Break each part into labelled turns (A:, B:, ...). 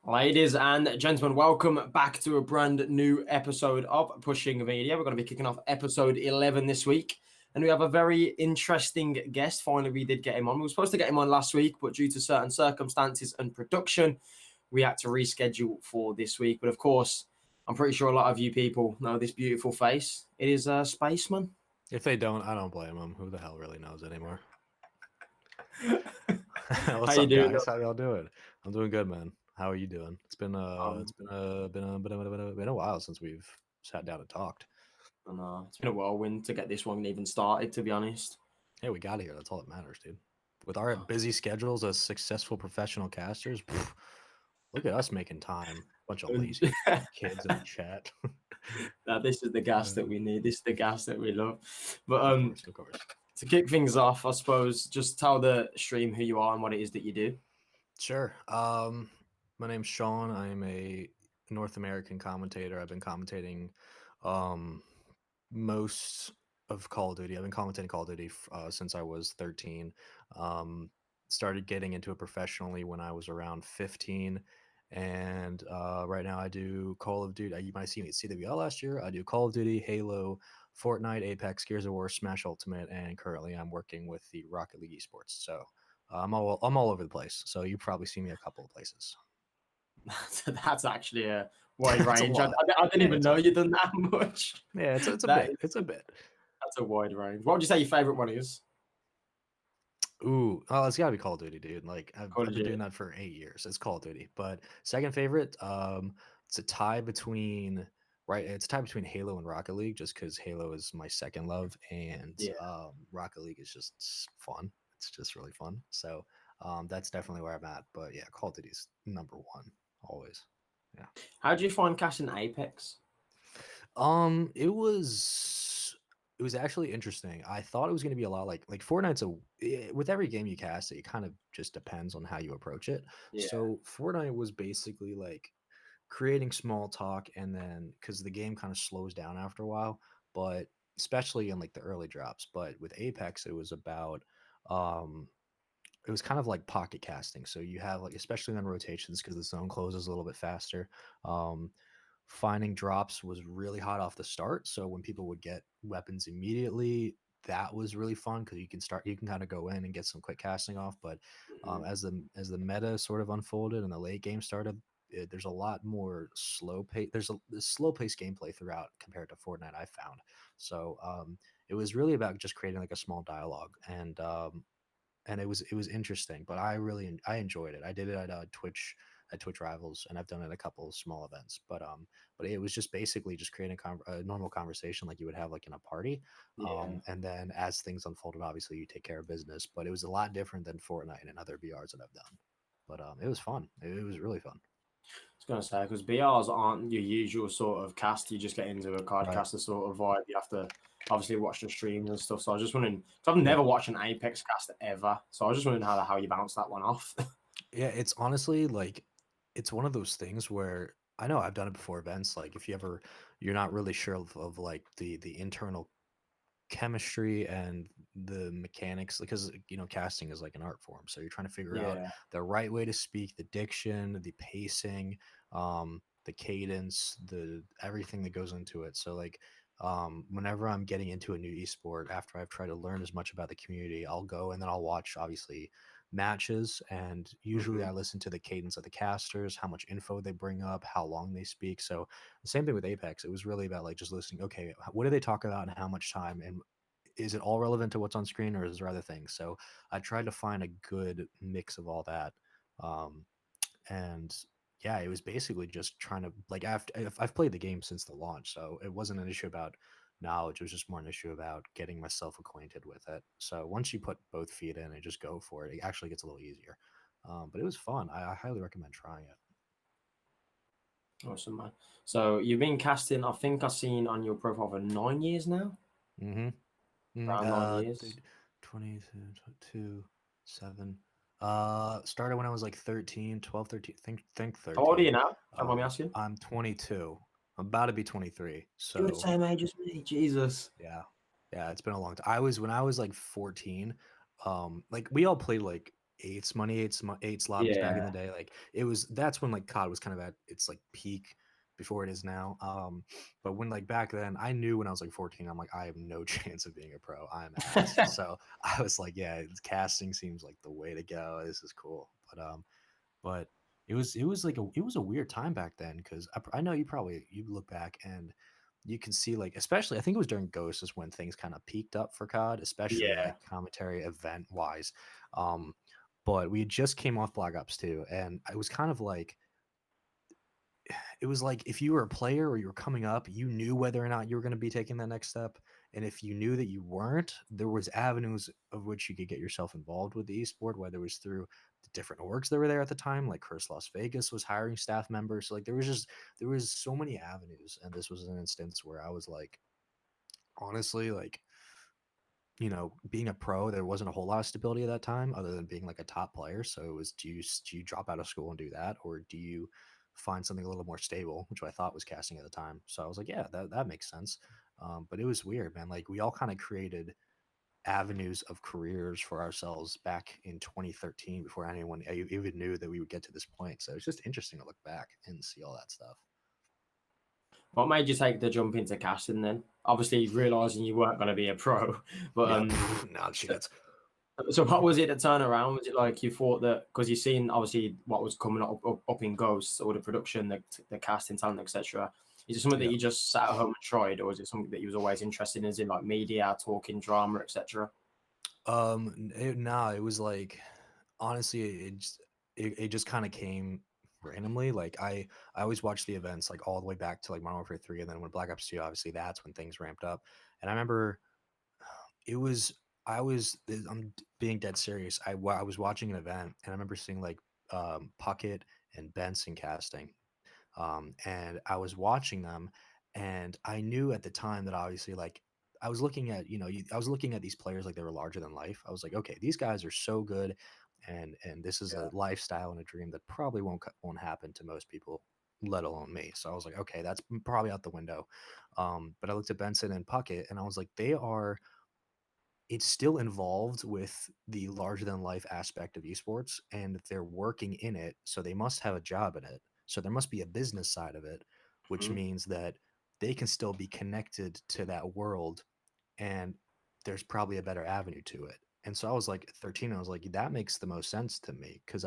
A: Ladies and gentlemen, welcome back to a brand new episode of Pushing Media. We're going to be kicking off episode 11 this week, and we have a very interesting guest. Finally, we did get him on. We were supposed to get him on last week, but due to certain circumstances and production, we had to reschedule for this week. But of course, I'm pretty sure a lot of you people know this beautiful face. It is Spaceman.
B: If they don't, I don't blame them. Who the hell really knows anymore? What's
A: How you
B: up,
A: doing?
B: guys? How y'all doing? I'm doing good, man. How are you doing? It's been a while since we've sat down and talked.
A: It's been a whirlwind to get this one even started, to be honest.
B: Hey, we got here. That's all that matters, dude. With our busy schedules as successful professional casters, look at us making time. Bunch of lazy kids in the chat.
A: This is the gas that we need. This is the gas that we love. But
B: of course.
A: To kick things off, I suppose, just tell the stream who you are and what it is that you do.
B: Sure. My name's Sean. I'm a North American commentator. I've been commentating most of Call of Duty. I've been commentating Call of Duty since I was 13. Started getting into it professionally when I was around 15. And right now I do Call of Duty. You might see me at CWL last year. I do Call of Duty, Halo, Fortnite, Apex, Gears of War, Smash Ultimate, and currently I'm working with the Rocket League esports. So I'm all over the place. So you probably see me a couple of places.
A: That's actually a wide range. I didn't even know you'd done that much.
B: Yeah, it's a bit. It's a bit.
A: That's a wide range. What would you say your favorite one is?
B: Ooh, it's gotta be Call of Duty, dude. Like I've been doing that for 8 years. It's Call of Duty. But second favorite, it's a tie between Halo and Rocket League, just because Halo is my second love, and Rocket League is just fun. It's just really fun. So that's definitely where I'm at. But yeah, Call of Duty's number one always. Yeah.
A: How did you find casting Apex?
B: It was actually interesting. I thought it was going to be a lot like Fortnite's with every game you cast it kind of just depends on how you approach it.
A: Yeah.
B: So Fortnite was basically like creating small talk, and then because the game kind of slows down after a while, but especially in like the early drops. But with Apex, it was about it was kind of like pocket casting. So you have like, especially on rotations, because the zone closes a little bit faster. Finding drops was really hot off the start. So when people would get weapons immediately, that was really fun because you can kind of go in and get some quick casting off. But as the meta sort of unfolded and the late game started, there's a lot more slow pace. There's a slow paced gameplay throughout compared to Fortnite, I found. So it was really about just creating like a small dialogue, and it was interesting. But I enjoyed it. I did it at Twitch Rivals, and I've done it at a couple of small events. But it was just basically just creating a normal conversation like you would have like in a party. And then as things unfolded, obviously you take care of business. But it was a lot different than Fortnite and other BRs that I've done. But it was fun. It was really fun.
A: I was going to say, because BRs aren't your usual sort of cast. You just get into a card caster sort of vibe. You have to obviously watch the streams and stuff. So I was just wondering, because I've never watched an Apex cast ever. So I was just wondering how you bounce that one off.
B: Yeah, it's honestly like, it's one of those things where I know I've done it before events. Like if you're not really sure of like the internal chemistry and the mechanics, because casting is like an art form, so you're trying to figure out the right way to speak, the diction, the pacing, the cadence, the everything that goes into it. So like whenever I'm getting into a new esport, after I've tried to learn as much about the community, I'll go and then I'll watch obviously matches, and usually I listen to the cadence of the casters, how much info they bring up, how long they speak. So the same thing with Apex. It was really about like just listening. Okay, what do they talk about and how much time, and is it all relevant to what's on screen, or is there other things? So I tried to find a good mix of all that. And yeah, it was basically just trying to like, I've played the game since the launch, so it wasn't an issue about knowledge. It was just more an issue about getting myself acquainted with it. So once you put both feet in and just go for it, it actually gets a little easier. But it was fun. I highly recommend trying it.
A: Awesome, man. So you've been casting, I think I've seen on your profile for 9 years now. Around 9 years.
B: 22, 7. Started when I was like 13, 12, 13. Think 13.
A: How old are you now? Don't mind me asking.
B: I'm 22. I'm about to be 23. So
A: you're the same age as me. Jesus.
B: Yeah, it's been a long time. When I was like 14, like we all played like eights lobbies back in
A: Yeah.
B: the day. Like that's when like COD was kind of at its like peak before it is now. But when like back then, I knew when I was like 14, I'm like, I have no chance of being a pro. I'm ass. So I was like, yeah, casting seems like the way to go. This is cool. But it was like it was a weird time back then because I know you look back and you can see like especially I think it was during Ghost is when things kind of peaked up for COD, especially
A: Yeah.
B: like commentary event wise. Um, but we just came off Black Ops 2, and it was kind of like it was like if you were a player or you were coming up, you knew whether or not you were going to be taking that next step. And if you knew that you weren't, there was avenues of which you could get yourself involved with the esport, whether it was through the different orgs that were there at the time, like Curse Las Vegas was hiring staff members. So like there was so many avenues. And this was an instance where I was like, honestly, like being a pro, there wasn't a whole lot of stability at that time other than being like a top player. So it was do you drop out of school and do that, or do you find something a little more stable, which I thought was casting at the time. So I was like, yeah, that makes sense. But it was weird, man. Like we all kind of created avenues of careers for ourselves back in 2013 before anyone even knew that we would get to this point. So it's just interesting to look back and see all that stuff.
A: What made you take the jump into casting then? Obviously, realizing you weren't going to be a pro, but
B: Yep. No
A: so,
B: chance.
A: so what was it that turned around? Was it like you thought that because you've seen obviously what was coming up in Ghosts, all the production, the casting talent, etc. Is it something that
B: Yeah.
A: you just sat at home and tried, or is it something that you was always interested in, as in like media, talking, drama, etc.?
B: Nah, it was like honestly, it just kind of came randomly. Like I always watched the events like all the way back to like Modern Warfare 3, and then when Black Ops 2, obviously that's when things ramped up. And I remember it was I'm being dead serious. I was watching an event and I remember seeing like Puckett and Benson casting, and I was watching them, and I knew at the time that obviously like I was looking at I was looking at these players like they were larger than life. I was like, okay, these guys are so good, and this is a lifestyle and a dream that probably won't happen to most people, let alone me. So I was like, okay, that's probably out the window. But I looked at Benson and Puckett, and I was like, it's still involved with the larger than life aspect of esports and they're working in it. So they must have a job in it. So there must be a business side of it, which
A: Mhm.
B: means that they can still be connected to that world and there's probably a better avenue to it. And so I was like 13, I was like, that makes the most sense to me because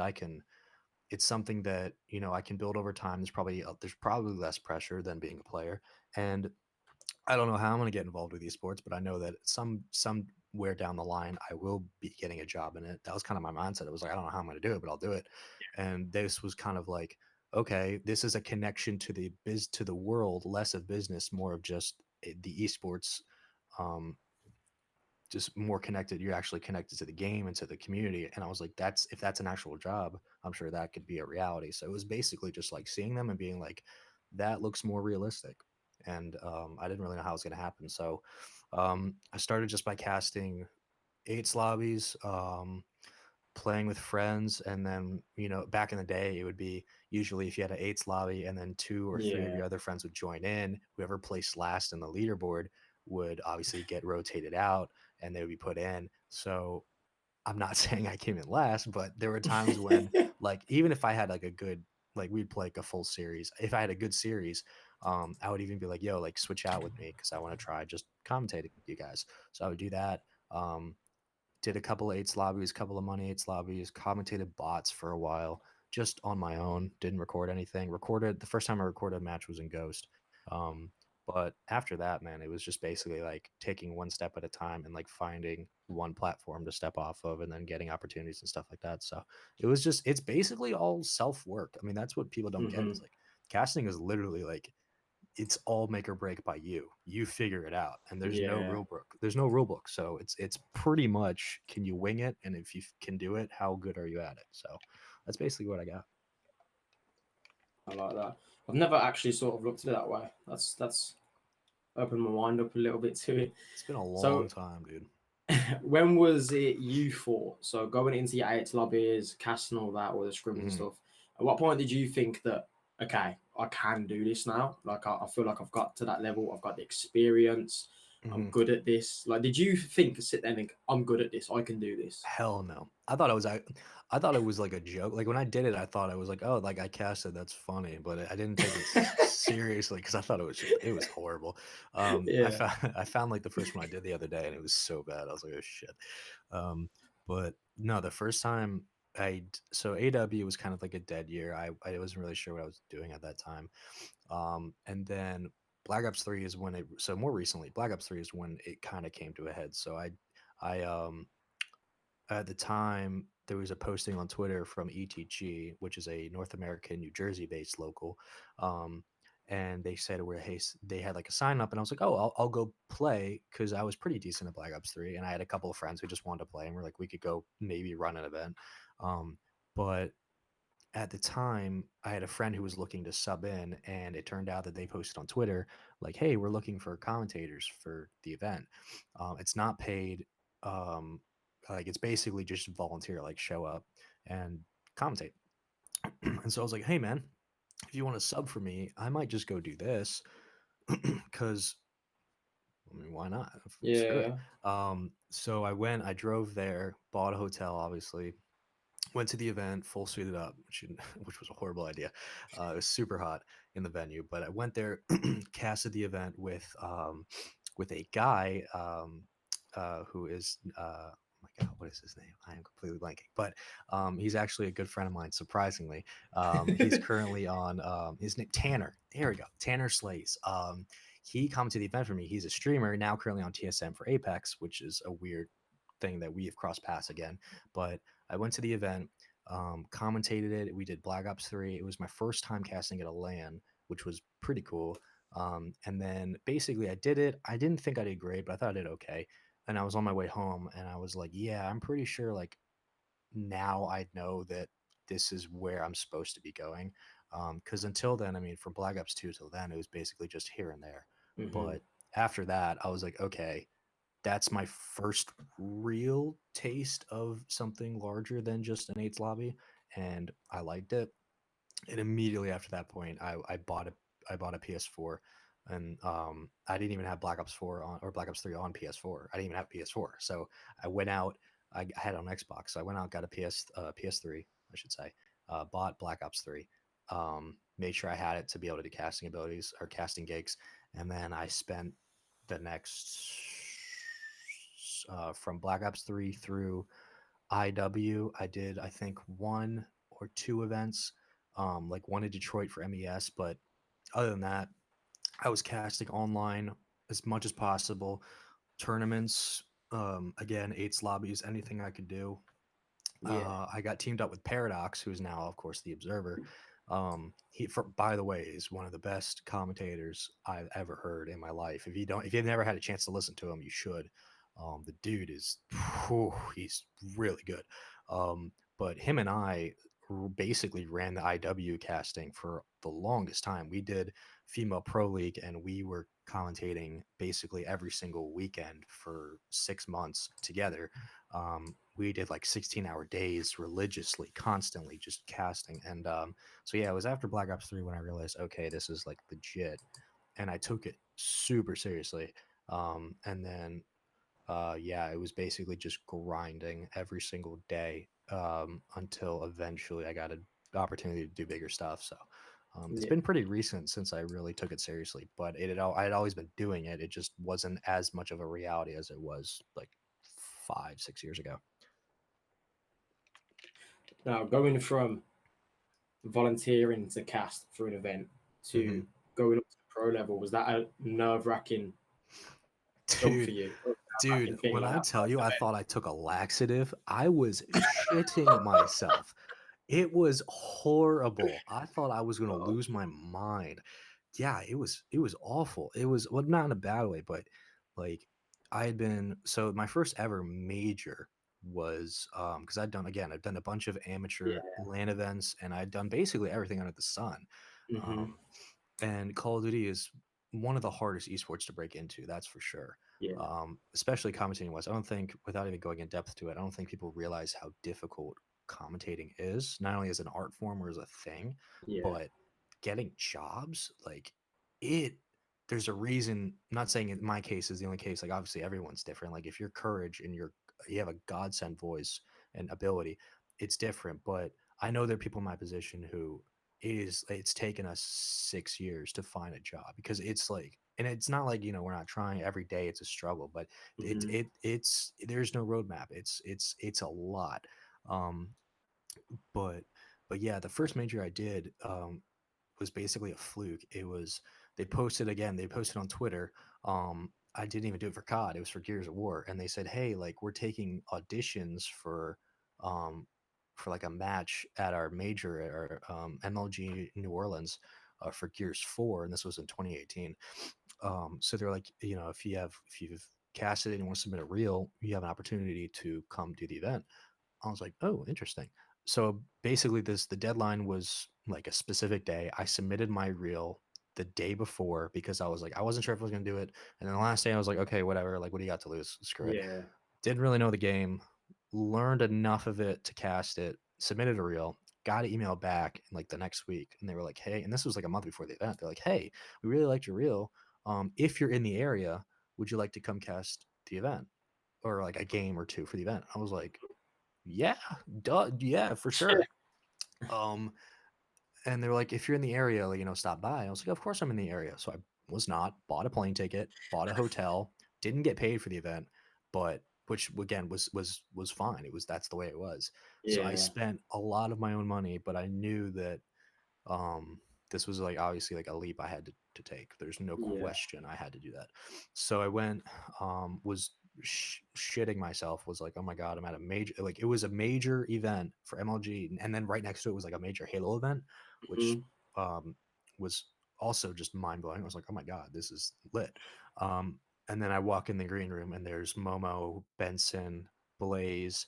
B: it's something that, I can build over time. There's probably less pressure than being a player. And I don't know how I'm going to get involved with esports, but I know that somewhere down the line I will be getting a job in it. That was kind of my mindset. It was like I don't know how I'm going to do it, but I'll do it. And this was kind of like, okay, this is a connection to the world, less of business, more of just the esports, um, just more connected. You're actually connected to the game and to the community. And I was like, if that's an actual job, I'm sure that could be a reality. So it was basically just like seeing them and being like, that looks more realistic. And I didn't really know how it was going to happen. So I started just by casting eights lobbies, playing with friends. And then, back in the day, it would be usually if you had an eights lobby and then two or three of
A: Yeah.
B: your other friends would join in, whoever placed last in the leaderboard would obviously get rotated out and they would be put in. So I'm not saying I came in last, but there were times when, like, even if I had like a good, like, we'd play like a full series. If I had a good series, I would even be like, yo, like, switch out with me because I want to try just commentating with you guys. So I would do that. Did a couple of eights lobbies, couple of money eights lobbies, commentated bots for a while, just on my own. Didn't record anything. Recorded the first time I recorded a match was in Ghost. Um, but after that, man, it was just basically like taking one step at a time and like finding one platform to step off of and then getting opportunities and stuff like that. So it's basically all self work. I mean, that's what people don't get is
A: Mhm.
B: like casting is literally like it's all make or break by you. You figure it out, and there's no
A: Yeah.
B: rule book. There's no rule book, so it's pretty much can you wing it, and if you can do it, how good are you at it? So that's basically what I got.
A: I like that. I've never actually sort of looked at it that way. That's opened my mind up a little bit to it.
B: It's been a long
A: So
B: time, dude.
A: when was it you thought? So going into your eight lobbies, casting all that, all the scrims and
B: Hmm.
A: stuff. At what point did you think that okay, I can do this now? Like I feel like I've got to that level. I've got the experience. I'm
B: Mhm.
A: good at this. Like, did you sit there and think, I'm good at this, I can do this?
B: Hell no. I thought it was like a joke. Like when I did it, I thought I was like, oh, like I casted, that's funny, but I didn't take it seriously because I thought it was horrible. I
A: Yeah,
B: found I found like the first one I did the other day, and it was so bad. I was like, oh shit. Um, but no, the first time so AW was kind of like a dead year. I wasn't really sure what I was doing at that time. And then Black Ops 3 is when it so more recently, Black Ops 3 is when it kind of came to a head. So I at the time there was a posting on Twitter from ETG, which is a North American, New Jersey based local. Um, and they said where hey they had like a sign up, and I was like, oh, I'll go play because I was pretty decent at Black Ops 3, and I had a couple of friends who just wanted to play, and we're like we could go maybe run an event. But at the time, I had a friend who was looking to sub in, and it turned out that they posted on Twitter, like, "Hey, we're looking for commentators for the event. It's not paid. Um, like, it's basically just volunteer, like, show up and commentate." And so I was like, "Hey, man, if you want to sub for me, I might just go do this because I mean, why not? Screw it."
A: yeah,
B: So I drove there, bought a hotel, obviously, went to the event full suited up, which was a horrible idea. It was super hot in the venue, but I went there, casted the event with a guy who is oh my god, what is his name? I am completely blanking, but he's actually a good friend of mine. Surprisingly, he's currently on his name Tanner. Here we go, Tanner Slays. He come to the event for me. He's a streamer now, currently on TSM for Apex, which is a weird thing that we have crossed paths again. But I went to the event, commentated it. We did Black Ops 3. It was my first time casting at a LAN, which was pretty cool. And then basically I did it. I didn't think I did great, but I thought I did okay. And I was on my way home and I was like, yeah, I'm pretty sure like now I know that this is where I'm supposed to be going. Because until then, I mean, from Black Ops 2 till then, it was basically just here and there.
A: hmm
B: But after that, I was like, okay, that's my first real taste of something larger than just an eights lobby, and I liked it. And immediately after that point, I bought a PS4, and I didn't even have Black Ops 4 on or Black Ops 3 on PS4. I didn't even have PS4, so I went out. I had it on Xbox, so I went out, got a PS3, I should say. Bought Black Ops 3. Made sure I had it to be able to do casting abilities or casting gigs, and then I spent the next from Black Ops 3 through IW. I did I think one or two events, like one in Detroit for MES, but other than that, I was casting online as much as possible. Tournaments, again, eights lobbies, anything I could do.
A: yeah,
B: I got teamed up with Paradox, who's now, of course, the Observer. By the way, is one of the best commentators I've ever heard in my life. If you've never had a chance to listen to him, you should. The dude is, whew, he's really good. But him and I basically ran the IW casting for the longest time. We did Female Pro League, and we were commentating basically every single weekend for 6 months together. We did like 16-hour days religiously, constantly just casting. And so yeah, it was after Black Ops 3 when I realized, okay, this is like legit. And I took it super seriously. And then yeah, it was basically just grinding every single day until eventually I got an opportunity to do bigger stuff. So it's
A: yeah.
B: been pretty recent since I really took it seriously, but I had always been doing it. It just wasn't as much of a reality as it was like 5, 6 years ago.
A: Now, going from volunteering to cast for an event
B: Hmm.
A: to going up to the pro level, was that a nerve wracking jump for
B: Dude,
A: you? Nerve
B: dude,
A: wracking thing,
B: when
A: like
B: I
A: that
B: tell
A: first
B: you I
A: event?
B: thought I took a laxative, I was shitting myself. It was horrible. I thought I was gonna
A: Oh,
B: lose my mind. Yeah, it was awful. It was well, not in a bad way, but like I had been so my first ever major was because I've done a bunch of amateur
A: yeah.
B: LAN events and I'd done basically everything under the sun.
A: hmm
B: Um, and Call of Duty is one of the hardest esports to break into, that's for sure.
A: Yeah.
B: Especially commentating wise. I don't think, without even going in depth to it, I don't think people realize how difficult commentating is, not only as an art form or as a thing,
A: Yeah.
B: but getting jobs, like it, there's a reason. I'm not saying in my case is the only case. Like obviously everyone's different. Like if your courage and you have a godsend voice and ability, it's different. But I know there are people in my position who it's taken us 6 years to find a job because it's like, and it's not like, we're not trying every day. It's a struggle, but
A: Hmm.
B: it's there's no roadmap. It's a lot. Um, but yeah, the first major I did was basically a fluke. It was they posted again. They posted on Twitter. I didn't even do it for COD. It was for Gears of War, and they said, "Hey, like we're taking auditions um, for like a match at our major at our MLG New Orleans for Gears 4," and this was in 2018. So they're like, if you've casted it and want to submit a reel, you have an opportunity to come do the event. I was like, oh, interesting. So basically, the deadline was like a specific day. I submitted my reel the day before because I was like, I wasn't sure if I was gonna do it. And then the last day, I was like, okay, whatever. Like, what do you got to lose? Screw it.
A: Yeah.
B: Didn't really know the game. Learned enough of it to cast it. Submitted a reel. Got an email back in like the next week, and they were like, hey, and this was like a month before the event. They're like, hey, we really liked your reel. If you're in the area, would you like to come cast the event or like a game or two for the event? I was like, yeah, duh, yeah, for sure. Um, and they were like, if you're in the area, like, stop by. I was like, of course I'm in the area. So I was not, bought a plane ticket, bought a hotel, didn't get paid for the event, but which again was fine. It was that's the way it was. So I
A: Yeah.
B: spent a lot of my own money, but I knew that um this was like obviously like a leap I had to take. There's no
A: Yeah.
B: question I had to do that. So I went, was shitting myself, was like, oh my god, I'm at a major, like it was a major event for MLG, and then right next to it was like a major Halo event, which
A: Hmm.
B: um was also just mind-blowing. I was like, oh my god, this is lit. um and then I walk in the green room and there's Momo, Benson, Blaze,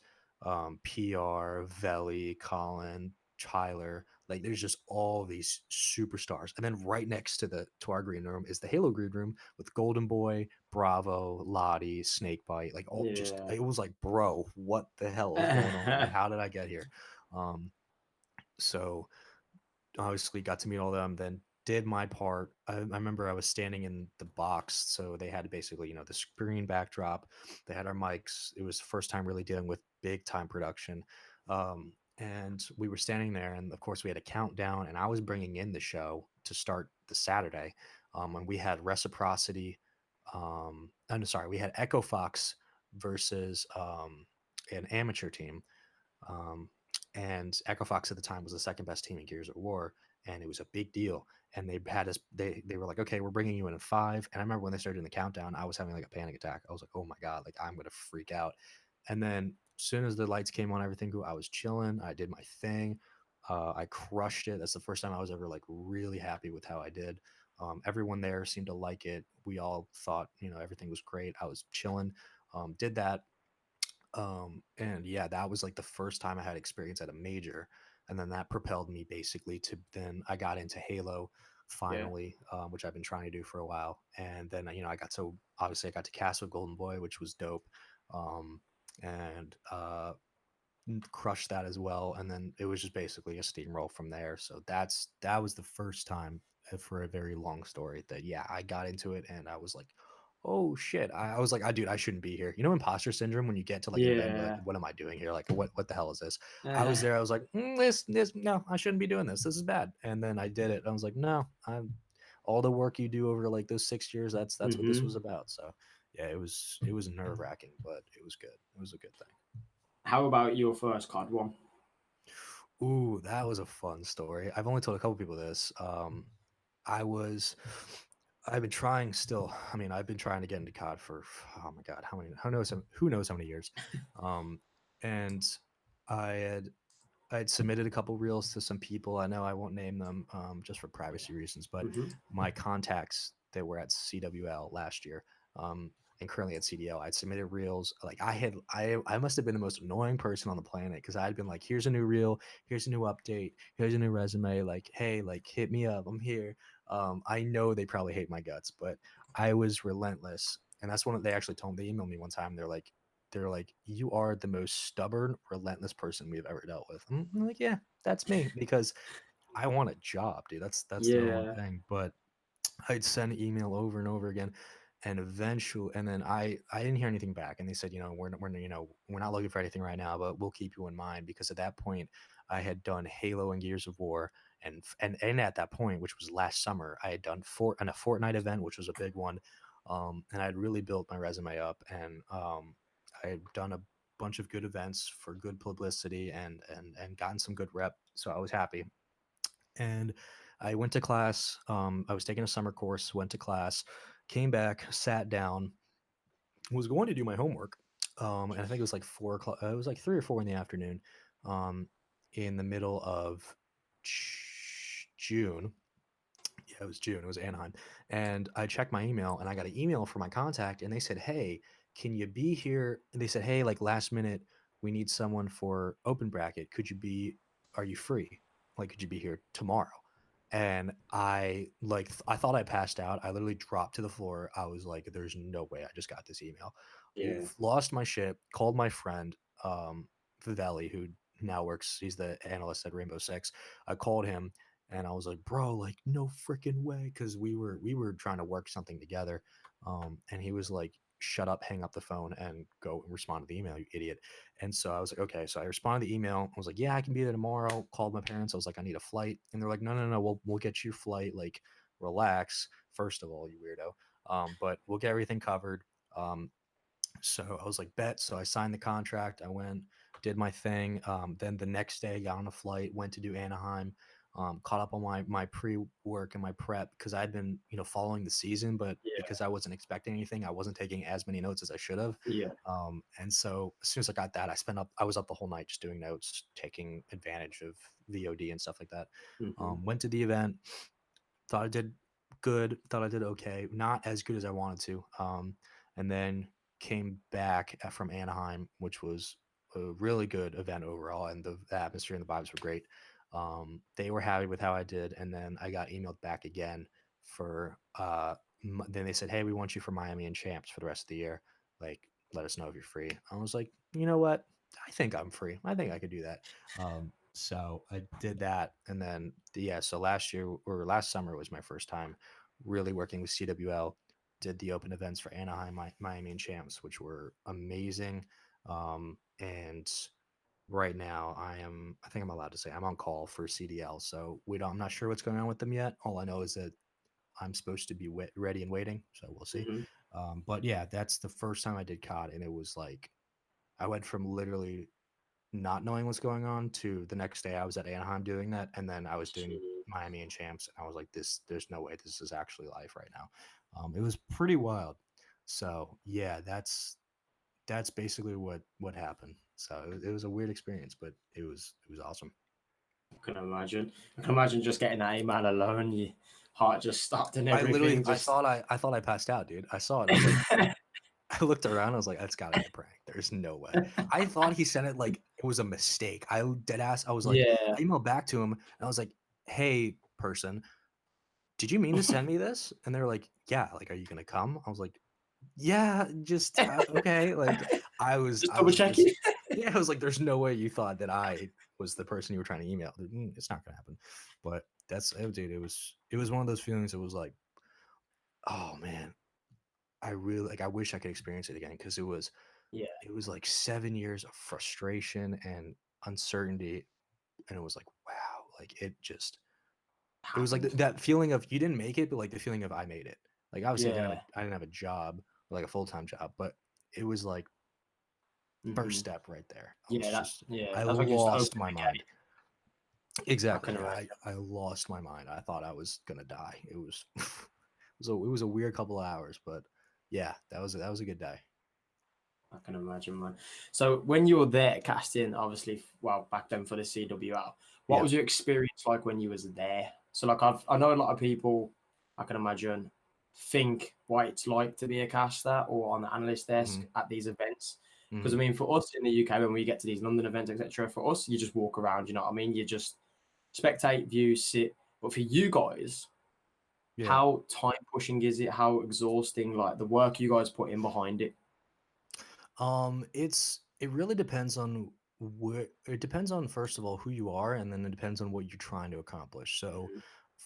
B: PR, Veli, Colin, Tyler. Like there's just all these superstars. And then right next to our green room is the Halo green room with Golden Boy, Bravo, Lottie, Snakebite. Like all just
A: Yeah.
B: it was like, bro, what the hell is going on? Like, how did I get here? Um, so obviously got to meet all them, then did my part. I remember I was standing in the box, so they had basically, the screen backdrop. They had our mics. It was the first time really dealing with big time production. And we were standing there, and of course we had a countdown, and I was bringing in the show to start the Saturday. And we had Reciprocity. I'm sorry, we had Echo Fox versus an amateur team, um, and Echo Fox at the time was the second best team in Gears of War, and it was a big deal. And they had us. They were like, okay, we're bringing you in at 5. And I remember when they started doing the countdown, I was having like a panic attack. I was like, oh my god, like I'm gonna freak out. And then as soon as the lights came on, everything grew. I was chilling. I did my thing. I crushed it. That's the first time I was ever like really happy with how I did. Everyone there seemed to like it. We all thought, everything was great. I was chilling. Did that, and yeah, that was like the first time I had experience at a major. And then that propelled me basically to then I got into Halo
A: Yeah.
B: finally, which I've been trying to do for a while. And then, obviously I got to cast with Golden Boy, which was dope. Um, and crushed that as well. And then it was just basically a steamroll from there. So that was the first time, for a very long story, that yeah, I got into it and I was like, oh shit. I was like, dude, I shouldn't be here. Imposter syndrome when you get to like an event, you're like,
A: Yeah.
B: what am I doing here? Like what the hell is this? I was there, I was like, this no, I shouldn't be doing this. This is bad. And then I did it. I was like, no, I'm all the work you do over like those 6 years, that's what this was
A: Hmm.
B: about. So yeah, it was nerve-wracking, but it was good. It was a good thing.
A: How about your first card one?
B: Ooh, that was a fun story. I've only told a couple people this. I was, I've been trying still. I mean, I've been trying to get into COD for, oh my God, how many, who knows how many years. Um, and I had, I had submitted a couple reels to some people. I know I won't name them, just for privacy reasons, but
A: Hmm.
B: my contacts that were at CWL last year, um, and currently at CDL, I'd submitted reels. Like I must have been the most annoying person on the planet because I'd been like, here's a new reel, here's a new update, here's a new resume. Like, hey, like hit me up, I'm here. I know they probably hate my guts, but I was relentless, and that's one of they actually told me. They emailed me one time. They're like, you are the most stubborn, relentless person we've ever dealt with. I'm like, yeah, that's me because I want a job, dude. That's the number one
A: Yeah.
B: thing. But I'd send email over and over again, and eventually, and then I didn't hear anything back, and they said, we're not looking for anything right now, but we'll keep you in mind because at that point I had done Halo and Gears of War, and at that point, which was last summer, I had done a Fortnite event, which was a big one, and I'd really built my resume up, and I had done a bunch of good events for good publicity and gotten some good rep, so I was happy. And I went to class. I was taking a summer course, went to class, came back, sat down, was going to do my homework. And I think it was like 4 o'clock. It was like 3 or 4 in the afternoon, um, in the middle of June. Yeah, it was June. It was Anaheim. And I checked my email and I got an email from my contact and they said, "Hey, can you be here?" And they said, "Hey, like last minute, we need someone for open bracket. Are you free? Like, could you be here tomorrow?" And I thought I passed out. I literally dropped to the floor. I was like, there's no way I just got this email.
A: Yeah.
B: Lost my shit, called my friend, Vivelli, who now works, he's the analyst at Rainbow Six. I called him and I was like, bro, like no freaking way, because we were trying to work something together, and he was like, shut up, hang up the phone, and go and respond to the email, you idiot. And so I was like, okay. So I responded to the email. I was like, yeah, I can be there tomorrow. Called my parents. I was like, I need a flight, and they're like, no, no, no, we'll get you your flight. Like, relax. First of all, you weirdo. But we'll get everything covered. Um, so I was like, bet. So I signed the contract. I went, did my thing. Then the next day, got on a flight, went to do Anaheim. Caught up on my pre work and my prep because I'd been following the season, but
A: Yeah.
B: because I wasn't expecting anything, I wasn't taking as many notes as I should have.
A: Yeah.
B: And so as soon as I got that, I was up the whole night just doing notes, taking advantage of VOD and stuff like that.
A: Hmm.
B: Went to the event, thought I did good, thought I did okay, not as good as I wanted to. And then came back from Anaheim, which was a really good event overall, and the atmosphere and the vibes were great. They were happy with how I did, and then I got emailed back again for. Then they said, "Hey, we want you for Miami and Champs for the rest of the year. Like, let us know if you're free." I was like, "You know what? I think I'm free. I think I could do that." So I did that, and then yeah. So last year or last summer was my first time really working with CWL. Did the open events for Anaheim, Miami, and Champs, which were amazing. And right now, I think I'm allowed to say I'm on call for CDL. So I'm not sure what's going on with them yet. All I know is that I'm supposed to be ready and waiting. So we'll see.
A: Hmm.
B: But yeah, that's the first time I did COD, and it was like I went from literally not knowing what's going on to the next day I was at Anaheim doing that, and then I was doing Miami and Champs, and I was like, there's no way this is actually life right now. It was pretty wild. So yeah, that's basically what happened. So it was a weird experience, but it was awesome.
A: I can imagine. I can imagine just getting that email alone. Your heart just stopped and
B: I literally,
A: everything. Just
B: I thought I passed out, dude. I saw it. I was like, I looked around. I was like, "That's got to be a prank. There's no way." I thought he sent it like it was a mistake. I dead ass. I was like,
A: yeah.
B: I emailed back to him, and I was like, "Hey, person, did you mean to send me this?" And they were like, "Yeah. Like, are you gonna come?" I was like, "Yeah, just okay." Like,
A: Just
B: I
A: double
B: was
A: checking.
B: just, yeah. I was like, "There's no way you thought that I was the person you were trying to email. It's not gonna happen." But dude. It was one of those feelings. It was like, oh man, I really like. I wish I could experience it again because
A: Yeah.
B: it was like 7 years of frustration and uncertainty, and it was like, wow, like it was like
A: Happened.
B: that feeling of you didn't make it, but like the feeling of I made it. Like obviously
A: Yeah.
B: I didn't have a job, like a full-time job, but it was like first
A: Hmm.
B: step right there.
A: Yeah. Yeah.
B: I
A: That's like you just
B: lost
A: open
B: my
A: the gate.
B: mind.
A: I
B: Exactly.
A: can imagine.
B: I lost my mind. I thought I was gonna die. It was it was a weird couple of hours, but yeah, that was a good day.
A: I can imagine, man. So when you were there casting, obviously, well, back then for the CWL, what
B: Yeah.
A: was your experience like when you was there? So like I know a lot of people, I can imagine, think what it's like to be a caster or on the analyst desk
B: Hmm.
A: at these events. Because I
B: Hmm.
A: mean, for us in the UK, when we get to these London events, etc., for us, you just walk around. You know what I mean? You just spectate, view, sit. But for you guys,
B: Yeah.
A: how time pushing is it? How exhausting? Like the work you guys put in behind it.
B: It really depends on where it depends on first of all who you are, and then it depends on what you're trying to accomplish. So,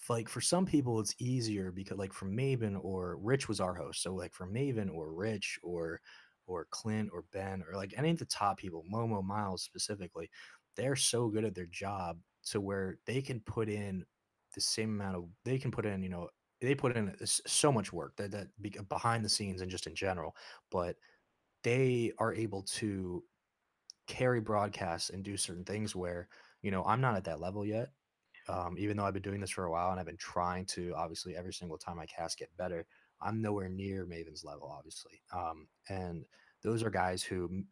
B: like for some people it's easier because like for Maven or Rich was our host. So like for Maven or Rich or Clint or Ben or like any of the top people, Momo, Miles specifically, they're so good at their job to where they can put in the same amount of they can put in, they put in so much work behind the scenes and just in general, but they are able to carry broadcasts and do certain things where, I'm not at that level yet. Even though I've been doing this for a while and I've been trying to obviously every single time I cast get better, I'm nowhere near Maven's level, obviously. And those are guys who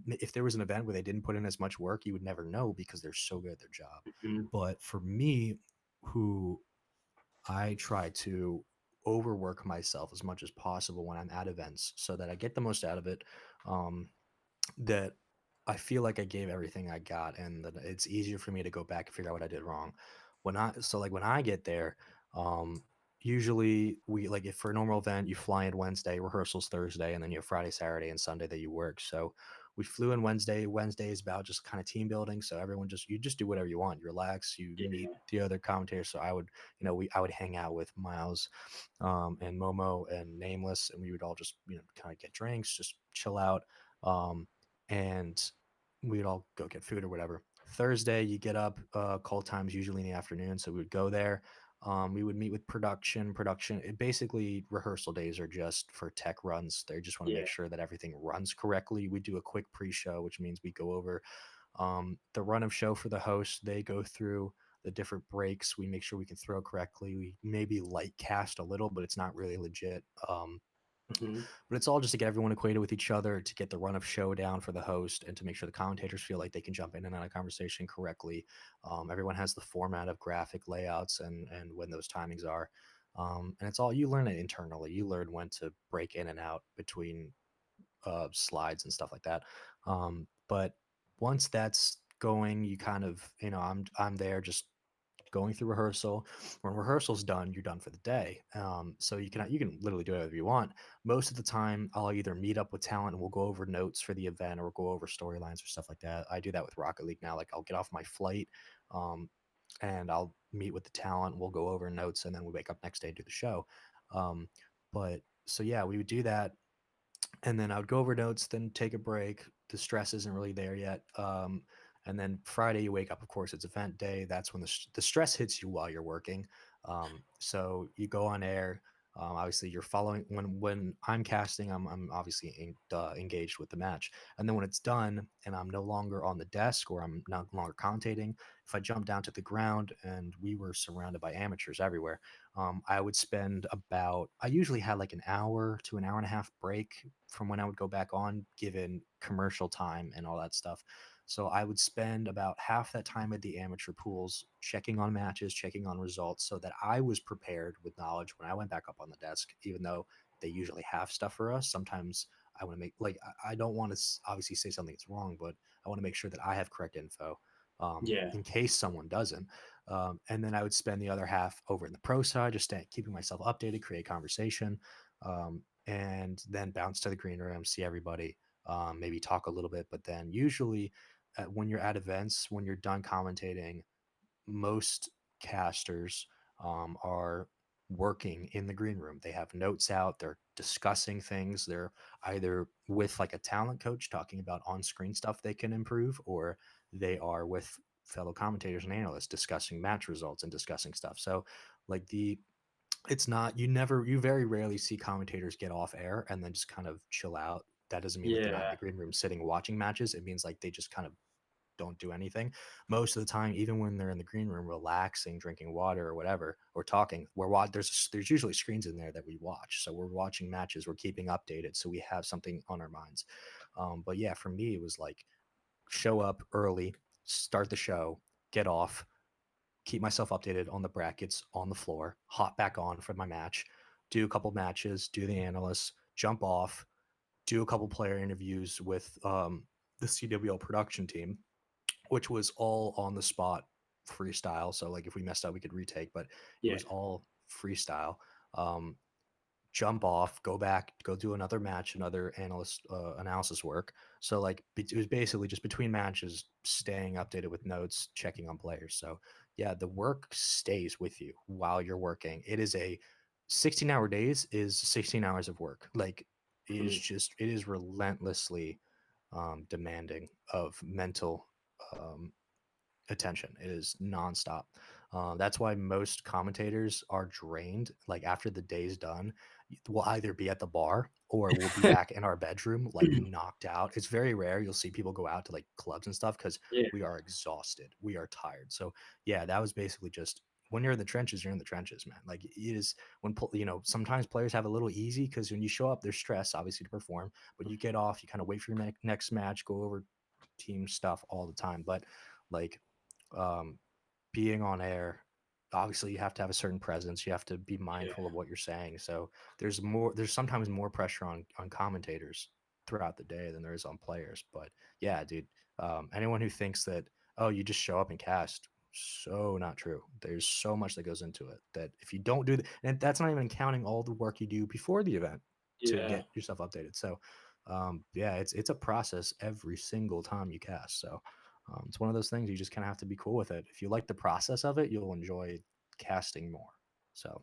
B: if there was an event where they didn't put in as much work, you would never know because they're so good at their job.
A: Mhm.
B: But for me, who I try to overwork myself as much as possible when I'm at events so that I get the most out of it. Um, that I feel like I gave everything I got and that it's easier for me to go back and figure out what I did wrong. When I get there, um usually we like if for a normal event you fly in Wednesday, rehearsals Thursday, and then you have Friday, Saturday, and Sunday that you work. So we flew in Wednesday. Wednesday is about just kind of team building. So everyone you just do whatever you want. You relax, you meet
A: Yeah.
B: the other commentators. So I would hang out with Miles and Momo and Nameless, and we would all just kind of get drinks, just chill out. Um, and we'd all go get food or whatever. Thursday, you get up, call times usually in the afternoon, so we would go there. We would meet with production. Basically, rehearsal days are just for tech runs. They just want to make
A: Yeah.
B: sure that everything runs correctly. We do a quick pre-show, which means we go over the run of show for the host. They go through the different breaks. We make sure we can throw correctly. We maybe light cast a little, but it's not really legit.
A: Mhm.
B: But it's all just to get everyone acquainted with each other, to get the run of show down for the host, and to make sure the commentators feel like they can jump in and out of conversation correctly. Everyone has the format of graphic layouts and when those timings are. And it's all you learn it internally. You learn when to break in and out between slides and stuff like that. But once that's going, you kind of, I'm there just going through rehearsal. When rehearsal's done, you're done for the day. So you can literally do whatever you want. Most of the time, I'll either meet up with talent and we'll go over notes for the event or go over storylines or stuff like that. I do that with Rocket League now. Like I'll get off my flight, um, and I'll meet with the talent. We'll go over notes, and then we wake up next day and do the show. But so yeah, we would do that, and then I would go over notes, then take a break. The stress isn't really there yet. And then Friday, you wake up. Of course, it's event day. That's when the stress hits you while you're working. So you go on air. Obviously, you're following when I'm casting. I'm obviously engaged with the match, and then when it's done and I'm no longer on the desk or I'm no longer commentating, if I jump down to the ground, and we were surrounded by amateurs everywhere, I usually had like an hour to an hour and a half break from when I would go back on, given commercial time and all that stuff. So I would spend about half that time at the amateur pools, checking on matches, checking on results, so that I was prepared with knowledge when I went back up on the desk, even though they usually have stuff for us. Sometimes I want to make, like, I don't want to obviously say something that's wrong, but I want to make sure that I have correct info,
A: Yeah.
B: in case someone doesn't. And then I would spend the other half over in the pro side, just keeping myself updated, create conversation, and then bounce to the green room, see everybody, maybe talk a little bit. But then usually, when you're at events, when you're done commentating, most casters are working in the green room. They have notes out, they're discussing things. They're either with like a talent coach talking about on screen stuff they can improve, or they are with fellow commentators and analysts discussing match results and discussing stuff. So, like, it's not, you very rarely see commentators get off air and then just kind of chill out. That doesn't mean like they're not in the
A: Yeah.
B: green room sitting watching matches. It means like they just kind of don't do anything. Most of the time, even when they're in the green room relaxing, drinking water or whatever, or talking, there's usually screens in there that we watch. So we're watching matches, we're keeping updated, so we have something on our minds. But yeah, for me, it was like show up early, start the show, get off, keep myself updated on the brackets on the floor, hop back on for my match, do a couple matches, do the analysts, jump off, do a couple player interviews with the CWL production team, which was all on the spot freestyle. So like if we messed up, we could retake, but it
A: Yeah.
B: was all freestyle. Um, jump off, go back, go do another match, another analyst analysis work. So like it was basically just between matches, staying updated with notes, checking on players. So yeah, the work stays with you while you're working. It is a 16-hour days is 16 hours of work. Like
A: Mm.
B: it is relentlessly demanding of mental um, attention. It is nonstop. That's why most commentators are drained. Like after the day's done, we'll either be at the bar or we'll be back in our bedroom, like knocked out. It's very rare you'll see people go out to like clubs and stuff because
A: Yeah,
B: we are exhausted. We are tired. So yeah, that was basically just when you're in the trenches, you're in the trenches, man. Like it is when sometimes players have a little easy because when you show up, there's stress obviously to perform, but you get off, you kind of wait for your next match, go over team stuff all the time. But like um, being on air, obviously you have to have a certain presence. You have to be mindful of
A: yeah,
B: what you're saying. So there's sometimes more pressure on commentators throughout the day than there is on players. But yeah, dude, anyone who thinks that, oh, you just show up and cast, so not true. There's so much that goes into it that if you don't do that, and that's not even counting all the work you do before the event to
A: yeah.
B: get yourself updated. So yeah, it's a process every single time you cast. So it's one of those things you just kind of have to be cool with it. If you like the process of it, you'll enjoy casting more. So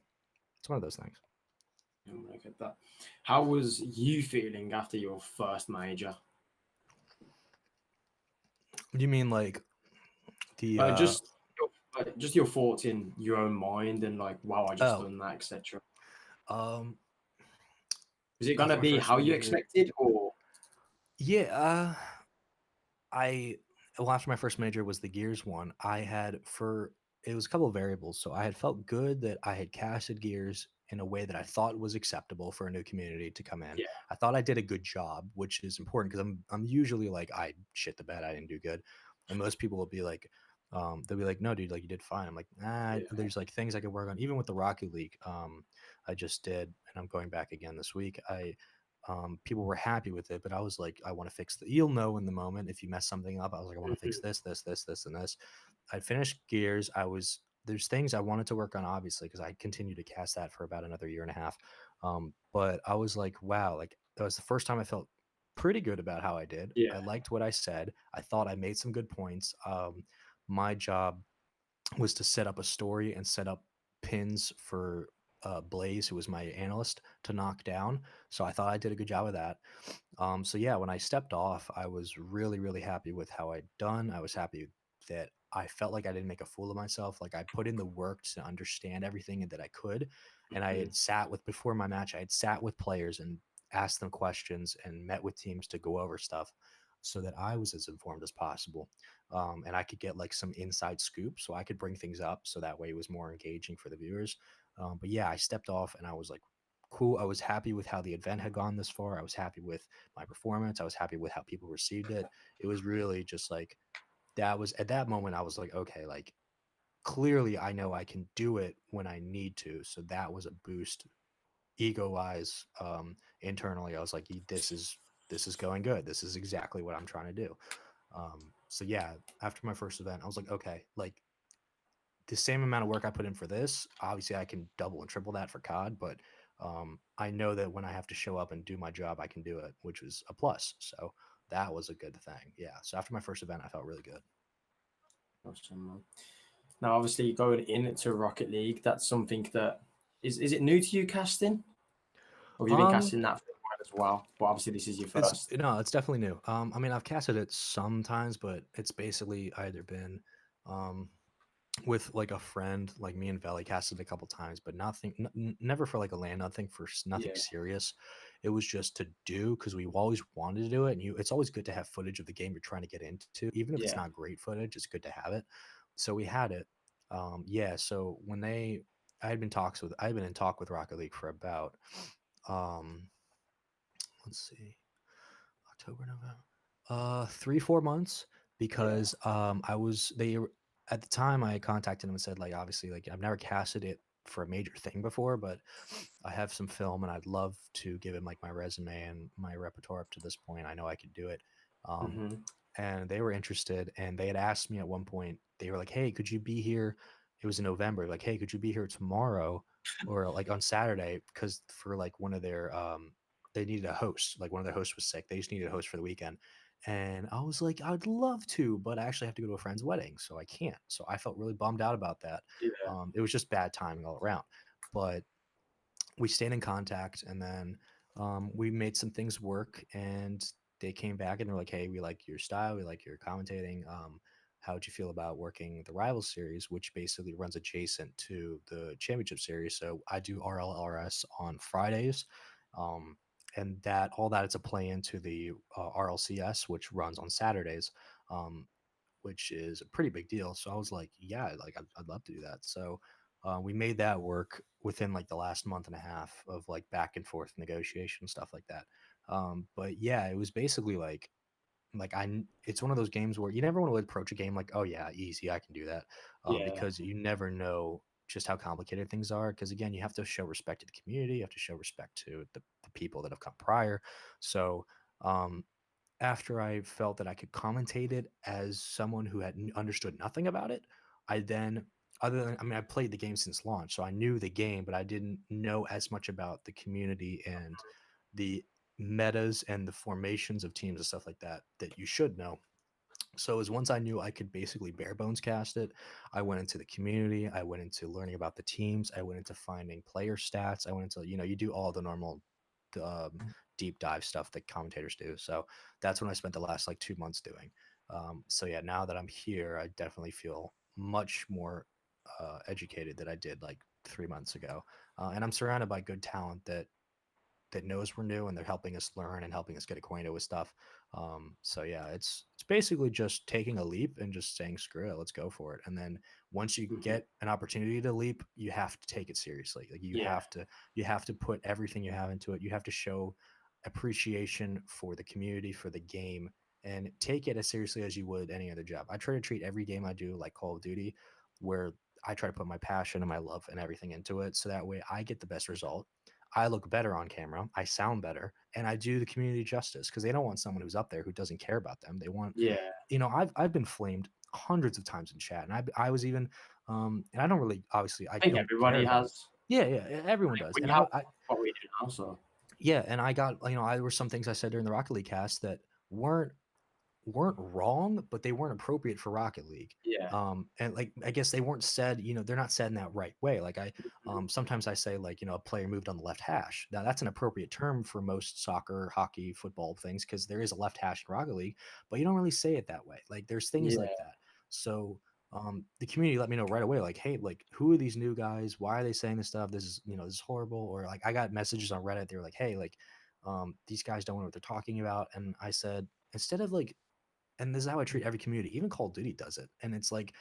B: it's one of those things.
A: I get that. How was you feeling after your first major?
B: Do you mean like the
A: Like just your thoughts in your own mind and like, wow, I just
B: oh
A: done that, etc.
B: um
A: Is it gonna
B: after my
A: be
B: first
A: how you
B: major?
A: expected, or
B: Yeah, I well, after my first major was the Gears one. I had for it was a couple of variables. So I had felt good that I had casted Gears in a way that I thought was acceptable for a new community to come in.
A: yeah,
B: I thought I did a good job, which is important because I'm usually like I shit the bed, I didn't do good, and most people will be like. They'll be like, no, dude, like you did fine. I'm like, nah,
A: yeah,
B: there's like things I could work on. Even with the Rocket League, I just did, and I'm going back again this week. People were happy with it, but I was like, I want to fix the. You'll know in the moment if you mess something up. I was like, I want to fix
A: mhm,
B: this, and this. I finished Gears. There's things I wanted to work on, obviously, because I continued to cast that for about another year and a half. But I was like, wow, like that was the first time I felt pretty good about how I did.
A: yeah,
B: I liked what I said. I thought I made some good points. My job was to set up a story and set up pins for Blaze, who was my analyst, to knock down. So I thought I did a good job of that. So yeah, when I stepped off, I was really, really happy with how I'd done. I was happy that I felt like I didn't make a fool of myself. Like I put in the work to understand everything that I could. And I
A: mhm,
B: had sat with before my match, I had sat with players and asked them questions and met with teams to go over stuff so that I was as informed as possible. And I could get like some inside scoop so I could bring things up so that way it was more engaging for the viewers. But yeah, I stepped off and I was like, cool. I was happy with how the event had gone this far. I was happy with my performance. I was happy with how people received it. It was really just like that was at that moment I was like, okay, like clearly I know I can do it when I need to. So that was a boost ego wise. Internally, I was like, this is going good. This is exactly what I'm trying to do. So yeah, after my first event, I was like, okay, like the same amount of work I put in for this, obviously I can double and triple that for COD, but I know that when I have to show up and do my job, I can do it, which was a plus. So that was a good thing. Yeah. So after my first event, I felt really good.
A: awesome, man. Now, obviously, going into Rocket League, that's something that is it new to you casting, or have you been
B: Um,
A: casting that for a while as well? But obviously, this is your
B: it's
A: first.
B: no, it's definitely new. I mean, I've casted it sometimes, but it's basically either been um with like a friend, like me and Valley casted a couple times, but nothing, never for like a land, nothing for nothing
A: Yeah,
B: serious. It was just to do because we always wanted to do it, and it's always good to have footage of the game you're trying to get into, even if it's
A: yeah.
B: not great footage. It's good to have it. So we had it. Yeah. So I had been in talk with Rocket League for about, um, let's see, October, November, 3, 4 months
A: Yeah.
B: because at the time I contacted him and said like obviously like I've never casted it for a major thing before, but I have some film and I'd love to give him like my resume and my repertoire up to this point. I know I could do it. Um,
A: Hmm.
B: and they were interested and they had asked me at one point, they were like, hey, could you be here? It was in November, like, hey, could you be here tomorrow or like on Saturday, because for like one of their they needed a host. Like one of their hosts was sick. They just needed a host for the weekend. And I was like, I'd love to, but I actually have to go to a friend's wedding, so I can't. So I felt really bummed out about that.
A: Yeah.
B: It was just bad timing all around. But we stayed in contact, and then we made some things work, and they came back and they're like, hey, we like your style, we like your commentating. How would you feel about working the Rivals series, which basically runs adjacent to the championship series? So I do RLRS on Fridays, um, and that all that is a play into the RLCS, which runs on Saturdays. Um, which is a pretty big deal. So I was like, yeah, like I'd love to do that. So we made that work within like the last month and a half of like back and forth negotiation stuff like that. But yeah, it was basically it's one of those games where you never want to approach a game like, oh yeah, easy, I can do that,
A: Yeah.
B: because you never know just how complicated things are. Because again, you have to show respect to the community, you have to show respect to the people that have come prior. So um, after I felt that I could commentate it as someone who had understood nothing about it, I then, other than, I mean, I played the game since launch, so I knew the game, but I didn't know as much about the community and the metas and the formations of teams and stuff like that that you should know. So as once I knew I could basically bare bones cast it, I went into the community, I went into learning about the teams, I went into finding player stats, I went into, you do all the normal um, deep dive stuff that commentators do. So that's when I spent the last like 2 months doing. So yeah, now that I'm here, I definitely feel much more educated than I did like 3 months ago, and I'm surrounded by good talent that knows we're new, and they're helping us learn and helping us get acquainted with stuff. So yeah, it's basically just taking a leap and just saying screw it, let's go for it. And then once you
A: Mhm.
B: get an opportunity to leap, you have to take it seriously. Like
A: Yeah.
B: you have to put everything you have into it. You have to show appreciation for the community, for the game, and take it as seriously as you would any other job. I try to treat every game I do like Call of Duty, where I try to put my passion and my love and everything into it, so that way I get the best result. I look better on camera, I sound better, and I do the community justice, because they don't want someone who's up there who doesn't care about them. They want,
A: Yeah.
B: I've been flamed hundreds of times in chat, and I was even, and I don't really, obviously, I
A: I think
B: don't care
A: everybody
B: about it.
A: has.
B: Yeah, yeah, everyone does,
A: We
B: and
A: have what we do now, so
B: yeah, and I got, there were some things I said during the Rocket League cast that weren't weren't wrong, but they weren't appropriate for Rocket League.
A: yeah.
B: And like I guess they weren't said, they're not said in that right way. Like
A: Mhm.
B: sometimes I say like, a player moved on the left hash. Now that's an appropriate term for most soccer, hockey, football things, because there is a left hash in Rocket League, but you don't really say it that way. Like there's things
A: Yeah.
B: like that. So the community let me know right away, like, hey, like who are these new guys? Why are they saying this stuff? This is, this is horrible. Or like I got messages on Reddit. They were like, hey, like these guys don't know what they're talking about. And I said, instead of like, and this is how I treat every community. Even Call of Duty does it. And it's like,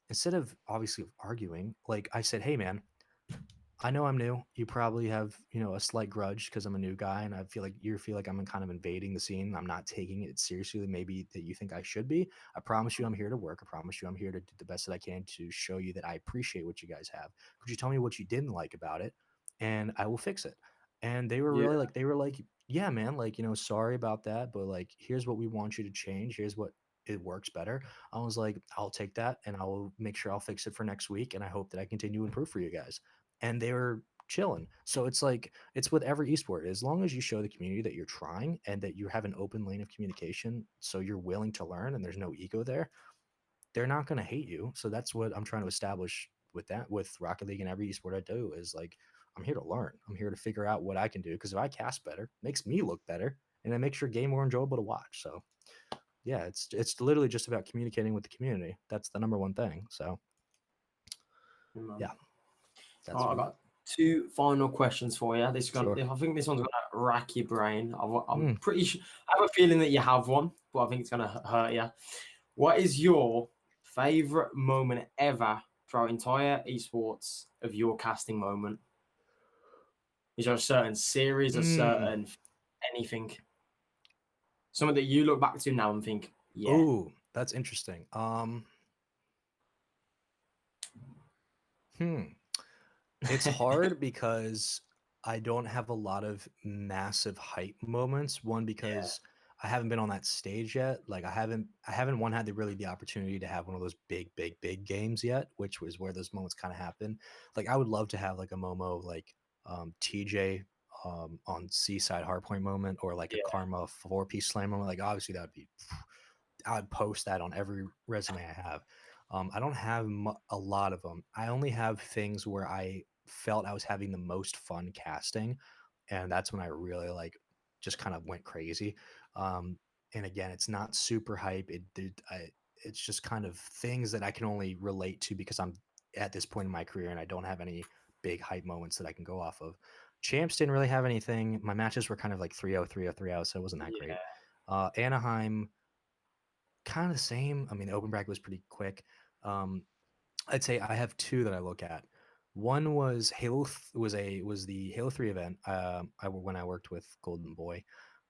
B: instead of obviously arguing, like I said, hey man, I know I'm new. You probably have, a slight grudge because I'm a new guy, and I feel like you feel like I'm kind of invading the scene. I'm not taking it seriously, maybe that you think I should be. I promise you, I'm here to work. I promise you, I'm here to do the best that I can to show you that I appreciate what you guys have. Could you tell me what you didn't like about it, and I will fix it. And they were
A: Yeah.
B: really like, yeah, man, like sorry about that, but like, here's what we want you to change. Here's what it works better. I was like, I'll take that, and I will make sure I'll fix it for next week, and I hope that I continue to improve for you guys. And they were chilling. So it's like it's with every esport. As long as you show the community that you're trying and that you have an open lane of communication, so you're willing to learn and there's no ego there, they're not going to hate you. So that's what I'm trying to establish with that, with Rocket League and every esport I do, is like I'm here to learn. I'm here to figure out what I can do, because if I cast better, it makes me look better, and it makes your game more enjoyable to watch. So yeah, it's literally just about communicating with the community. That's the number one thing. So
A: Man.
B: yeah,
A: All
B: that's
A: right, I
B: me.
A: got two final questions for you.
B: Sure.
A: I think this one's gonna rack your brain. I'm
B: Mm.
A: pretty sure. I have a feeling that you have one, but I think it's gonna hurt you. What is your favorite moment ever throughout entire esports of your casting moment? Is there a certain series, a
B: Mm.
A: certain anything, something that you look back to now and think, yeah,
B: Oh, that's interesting. Hmm. It's hard because I don't have a lot of massive hype moments. One,
A: yeah,
B: because I haven't been on that stage yet. Like I haven't one had the opportunity to have one of those big games yet, which was where those moments kind of happen. Like I would love to have like a Momo like TJ on Seaside Hardpoint moment, or like a
A: Yeah,
B: Karma 4-piece slam moment. Like obviously that would be, I would post that on every resume I have. I don't have a lot of them. I only have things where I felt I was having the most fun casting, and that's when I really like just kind of went crazy. Um, and again, it's not super hype. It's just kind of things that I can only relate to because I'm at this point in my career and I don't have any big hype moments that I can go off of. Champs didn't really have anything. My matches were kind of like 3-0, 3-0, 3-0, so it wasn't that great.
A: yeah,
B: Anaheim, kind of the same. I mean, the open bracket was pretty quick. Um, I'd say I have two that I look at. One was was the Halo 3 event. When I worked with Golden Boy,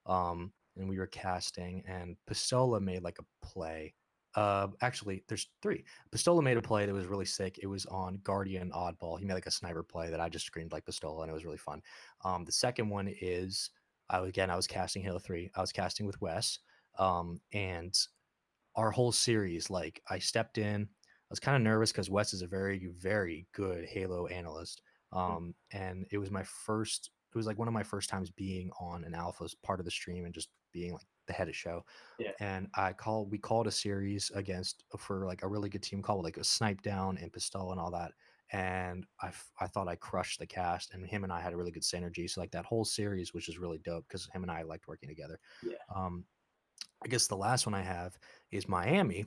B: and we were casting, and Pistola made like a play. Actually, there's three. Pistola made a play that was really sick. It was on Guardian Oddball. He made like a sniper play that I just screamed like Pistola, and it was really fun. The second one is I was casting Halo 3. I was casting with Wes, and our whole series, like I stepped in. I was kind of nervous because Wes is a very, very good Halo analyst. And it was my first, it was like one of my first times being on an alpha part of the stream and just being like the head of show.
A: yeah,
B: And we called a series against for like a really good team called like a snipe down and pistol and all that. And I thought I crushed the cast, and him and I had a really good synergy. So like that whole series was just really dope because him and I liked working together.
A: yeah,
B: Um, I guess the last one I have is Miami,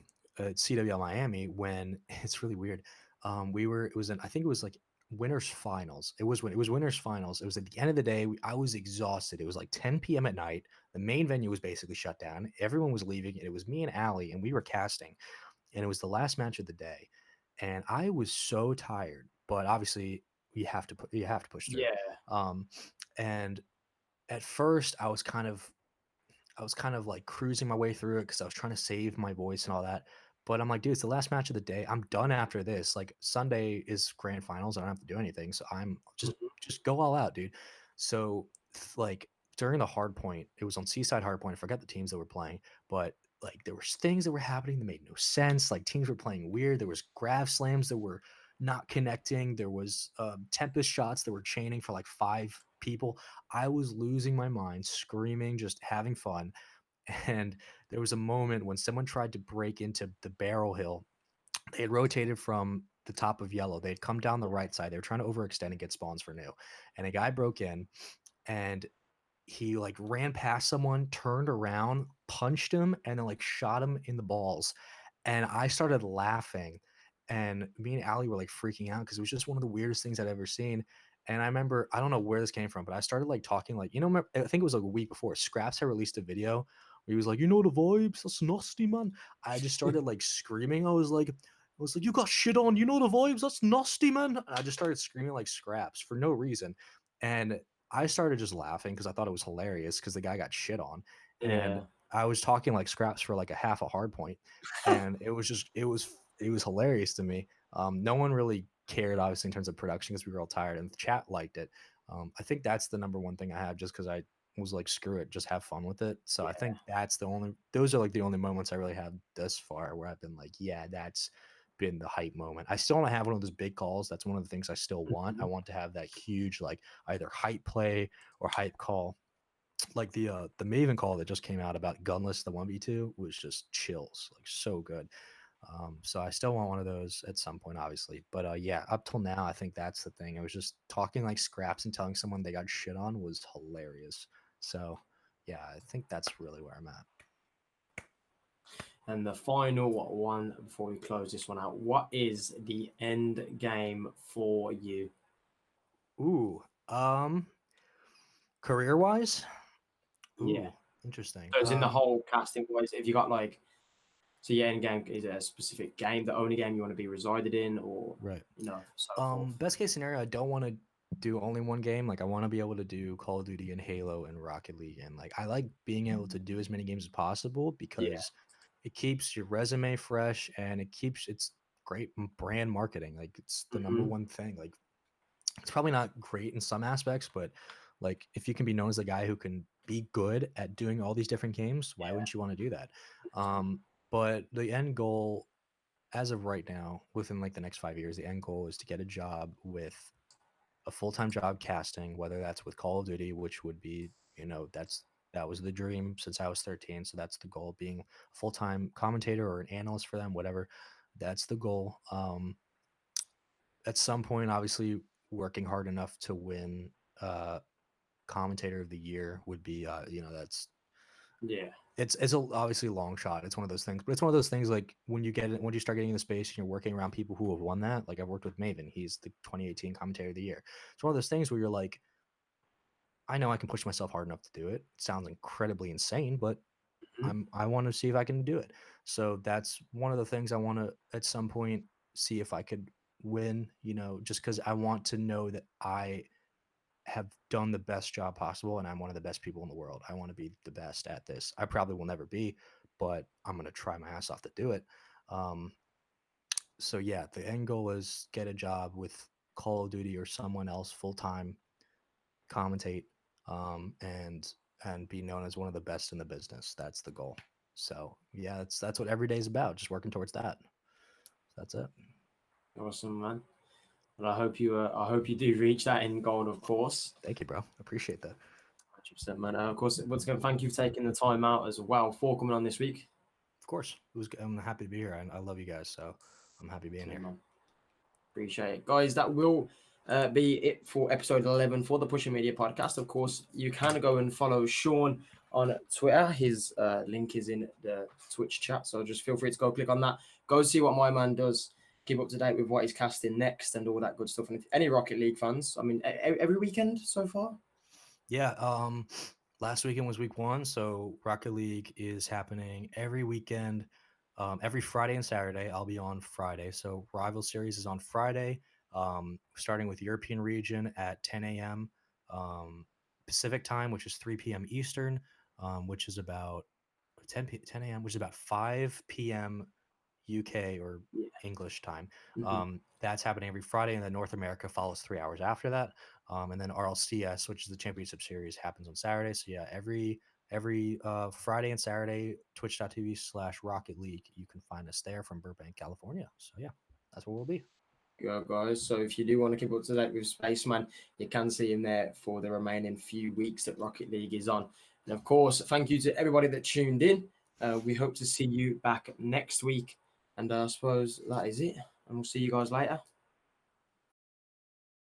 B: CWL Miami. When it's really weird. It was I think it was like winners finals. It was winners finals. It was at the end of the day. I was exhausted. It was like 10 p.m. at night. The main venue was basically shut down. Everyone was leaving. And it was me and Allie, and we were casting. And it was the last match of the day. And I was so tired, but obviously you have to push through.
A: yeah,
B: Um, and at first I was kind of like cruising my way through it because I was trying to save my voice and all that. But I'm like, dude, it's the last match of the day. I'm done after this. Like Sunday is grand finals. I don't have to do anything. So I'm
A: mhm,
B: just go all out, dude. So like during the hard point, it was on Seaside hard point. I forgot the teams that were playing, but like there was things that were happening that made no sense. Like teams were playing weird. There was grab slams that were not connecting. There was Tempest shots that were chaining for like 5 people. I was losing my mind, screaming, just having fun. And there was a moment when someone tried to break into the barrel hill. They had rotated from the top of yellow. They had come down the right side. They were trying to overextend and get spawns for new. And a guy broke in, and he like ran past someone, turned around, punched him, and then like shot him in the balls. And I started laughing. And me and Allie were like freaking out because it was just one of the weirdest things I'd ever seen. And I remember, I don't know where this came from, but I started like talking like, I think it was like a week before. Scraps had released a video where he was like, the vibes, that's nasty, man. I just started like screaming. I was like, you got shit on, the vibes, that's nasty, man. And I just started screaming like Scraps for no reason. And I started just laughing because I thought it was hilarious because the guy got shit on. And
A: yeah,
B: I was talking like Scraps for like a half a hard point, and it was hilarious to me. No one really cared, obviously, in terms of production because we were all tired, and the chat liked it. I think that's the number one thing I have, just because I was like, screw it, just have fun with it. So I
A: yeah,
B: think those are like the only moments I really have thus far where I've been like, yeah, that's been the hype moment. I still want to have one of those big calls. That's one of the things I still want. I
A: mhm,
B: want to have that huge, like either hype play or hype call, like the Maven call that just came out about Gunless, the 1v2 was just chills, like so good. So I still want one of those at some point, obviously. But yeah, up till now, I think that's the thing. I was just talking like Scraps and telling someone they got shit on was hilarious. So yeah, I think that's really where I'm at.
A: And the final one before we close this one out, what is the end game for you?
B: Ooh, career wise,
A: Yeah.
B: ooh, interesting.
A: So it's in the whole casting wise. If you got like, so your end game is it a specific game, the only game you want to be resided in, or
B: Right.
A: so forth.
B: Best case scenario, I don't want to do only one game. Like I want to be able to do Call of Duty and Halo and Rocket League, and like I like being able to do as many games as possible
A: Yeah.
B: because it keeps your resume fresh and it's great brand marketing. Like it's the number
A: Hmm.
B: one thing. Like it's probably not great in some aspects, but like if you can be known as a guy who can be good at doing all these different games, why wouldn't you want to do that? But the end goal, as of right now, within like the next 5 years, the end goal is to get a job with a full-time job casting, whether that's with Call of Duty, which would be, that was the dream since I was 13. So that's the goal, being a full-time commentator or an analyst for them, whatever. That's the goal. At some point, obviously, working hard enough to win commentator of the year would be, that's
A: Yeah.
B: it's obviously a long shot. It's one of those things, but it's one of those things like when you start getting in the space and you're working around people who have won that. Like I've worked with Maven, he's the 2018 commentator of the year. It's one of those things where you're like, I know I can push myself hard enough to do it. It sounds incredibly insane, but
A: Mhm.
B: I want to see if I can do it. So that's one of the things I want to at some point see if I could win, just because I want to know that I have done the best job possible and I'm one of the best people in the world. I want to be the best at this. I probably will never be, but I'm going to try my ass off to do it. Um, so yeah, the end goal is get a job with Call of Duty or someone else full time, commentate, and be known as one of the best in the business. That's the goal. So yeah, that's what every day is about. Just working towards that. That's it.
A: Awesome, man. And I hope you do reach that end goal, of course.
B: Thank you, bro. Appreciate that.
A: 100%, man. Of course, once again, thank you for taking the time out as well for coming on this week.
B: Of course, I'm happy to be here. I love you guys, so I'm happy being
A: Yeah,
B: here.
A: man. Appreciate it. Guys, that will be it for episode 11 for the Pushing Media podcast. Of course, you can go and follow Sean on Twitter. His link is in the Twitch chat, so just feel free to go click on that. Go see what my man does. Keep up to date with what he's casting next and all that good stuff. And if any Rocket League fans, I mean, every weekend so far.
B: Yeah. Last weekend was week 1, so Rocket League is happening every weekend. Every Friday and Saturday. I'll be on Friday. So Rival Series is on Friday, starting with European region at 10 a.m. Pacific time, which is 3 p.m. Eastern, which is about 10 a.m., which is about 5 p.m. UK or
A: Yeah.
B: English time.
A: Mm-hmm.
B: That's happening every Friday, and then North America follows 3 hours after that. And then RLCS, which is the championship series, happens on Saturday. So yeah, every Friday and Saturday, twitch.tv/Rocket League. You can find us there from Burbank, California. So yeah, that's where we'll be.
A: Go, guys. So if you do want to keep up to date with Spaceman, you can see him there for the remaining few weeks that Rocket League is on. And of course, thank you to everybody that tuned in. We hope to see you back next week. And I suppose that is it. And we'll see you guys later.